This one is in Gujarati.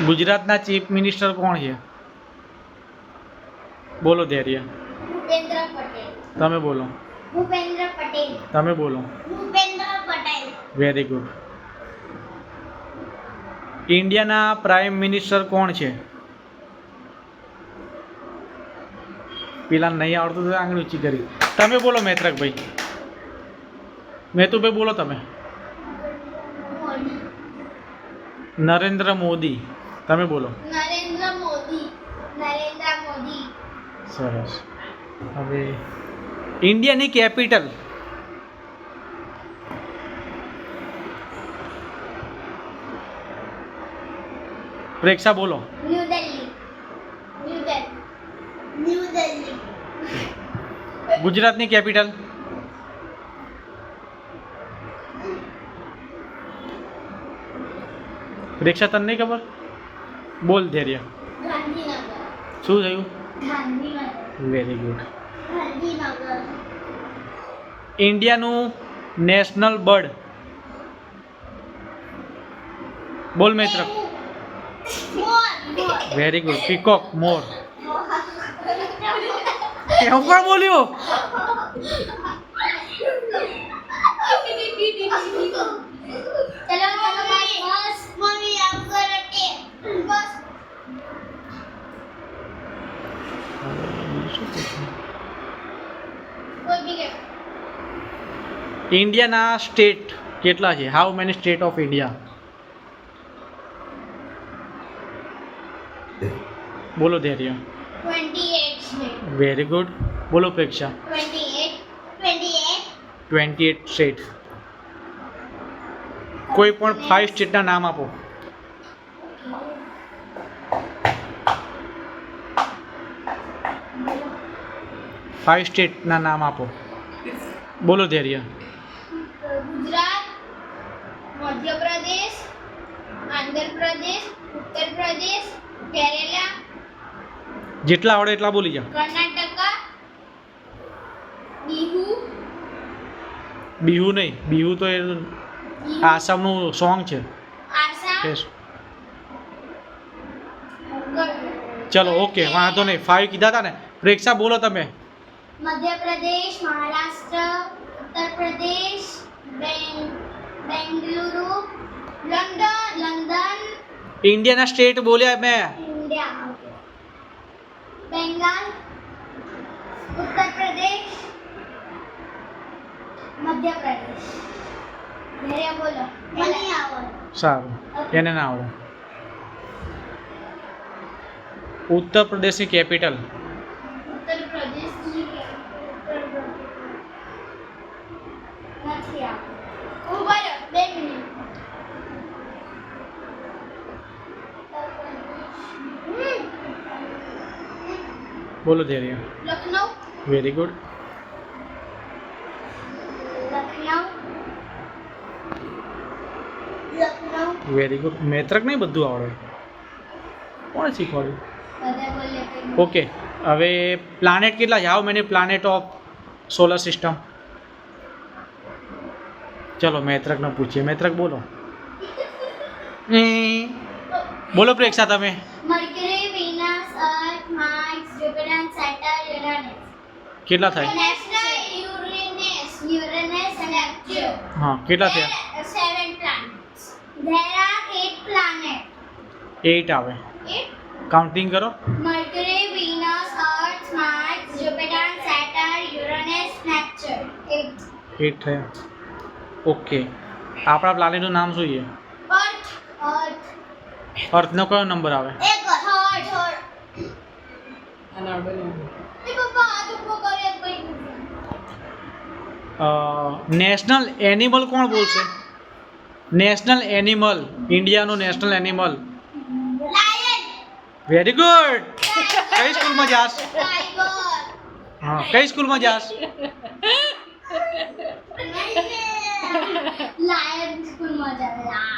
ગુજરાતના ચીફ મિનિસ્ટર કોણ છે? બોલો ધૈર્ય. ભૂપેન્દ્ર પટેલ. તમે બોલો. ભૂપેન્દ્ર પટેલ. તમે બોલો. ભૂપેન્દ્ર પટેલ. Very good. ઇન્ડિયાના પ્રાઇમ મિનિસ્ટર કોણ છે? પેલા નહીં આવડતું તો આંગળી ઊંચી કરી. તમે બોલો મૈત્રકભાઈ. મહેતુભાઈ બોલો તમે. મોદી. નરેન્દ્ર મોદી. તમે બોલો. નરેન્દ્ર મોદી. નરેન્દ્ર મોદી. સરસ. હવે ઇન્ડિયાની કેપિટલ. પ્રેક્ષા બોલો. New Delhi. New Delhi. New Delhi. ગુજરાતની કેપિટલ. પ્રેક્ષા તને નહીં ખબર? બોલ ધૈર્ય. ગાંધીનગર. શું થયું? ગાંધીનગર. Very good. ગાંધીનગર. ઇન્ડિયાનું નેશનલ બર્ડ. બોલ મૈત્રક. મોર. Very good. પીકોક. મોર. એવું પણ બોલ્યો. ચલો ચલો બસ મમ્મી આમ કરો કે બસ. કોઈ બી કે ઇન્ડિયાના સ્ટેટ કેટલા છે? How many state of India? બોલો ધૈર્ય. 28 છે. Very good. બોલો પ્રેક્ષા. 28 સ્ટેટ. કોઈ પણ 5 સ્ટેટના નામ આપો. ફાઇવ સ્ટેટના નામ આપો. બોલો ધૈર્ય. ગુજરાત, મધ્યપ્રદેશ, આંધ્રપ્રદેશ, ઉત્તર પ્રદેશ, કેરલા, જેટલા આવડે એટલા બોલી જાઓ. કર્ણાટકા, બિહુ, બિહુ નહીં, બિહુ તો એ આસામનું સોંગ છે. આસામ. ચલો ઓકે, વાંધો નહીં. 5 કીધા હતા ને. પ્રેક્ષા બોલો તમે. મધ્યપ્રદેશ, મહારાષ્ટ્ર, ઉત્તર પ્રદેશ, બેંગલુરુ, લંડન, ઇન્ડિયાના સ્ટેટ બોલ્યા મેં. ઇન્ડિયા, બેંગાલ, ઉત્તર પ્રદેશ, મધ્યપ્રદેશ. ધૈર્ય બોલો. મને આવડે. સારું, એને ના આવડે. ઉત્તર પ્રદેશની કેપિટલ. ઉત્તર પ્રદેશ નથી આવડે. ઉભા રહો 2 મિનિટ. બોલો ધૈર્ય. Lucknow. Very good. Lucknow. Very good. Maitraka નહીં બધું આવડે. કોણે શીખવાડ્યું? બધા બોલે કંઈ. ઓકે, હવે પ્લાનેટ કેટલા છે? How many planet of solar system? ચલો મૈત્રકને પૂછીએ. મૈત્રક બોલો. બોલો પ્રેક્ષા તમે. મર્ક્યુરી, વિનસ, અર્થ, માર્સ, જુપિટર, સેટર્ન, યુરેનસ. કેટલા થાય? Uranus and Neptune. હા, કેટલા થયા? 7 planets. There are 8 planets. 8 આવે. 8. કાઉન્ટિંગ કરો. Mercury, Venus, Earth, Mars, Jupiter, Saturn, Uranus, Neptune. 8. 8 થયા. ઓકે, આપણા પ્લાનેટનું નામ શું છે? Earth. અર્થનો કયો નંબર આવે? એક થર્ડ. એ પપ્પા આ તો કરે કઈ. નેશનલ એનિમલ કોણ બોલશે? નેશનલ એનિમલ, ઇન્ડિયાનું national animal. Lion. Very good. કઈ સ્કૂલમાં જાસ? Tiger. હા, કઈ સ્કૂલમાં જાસ? Lion સ્કૂલમાં જાય.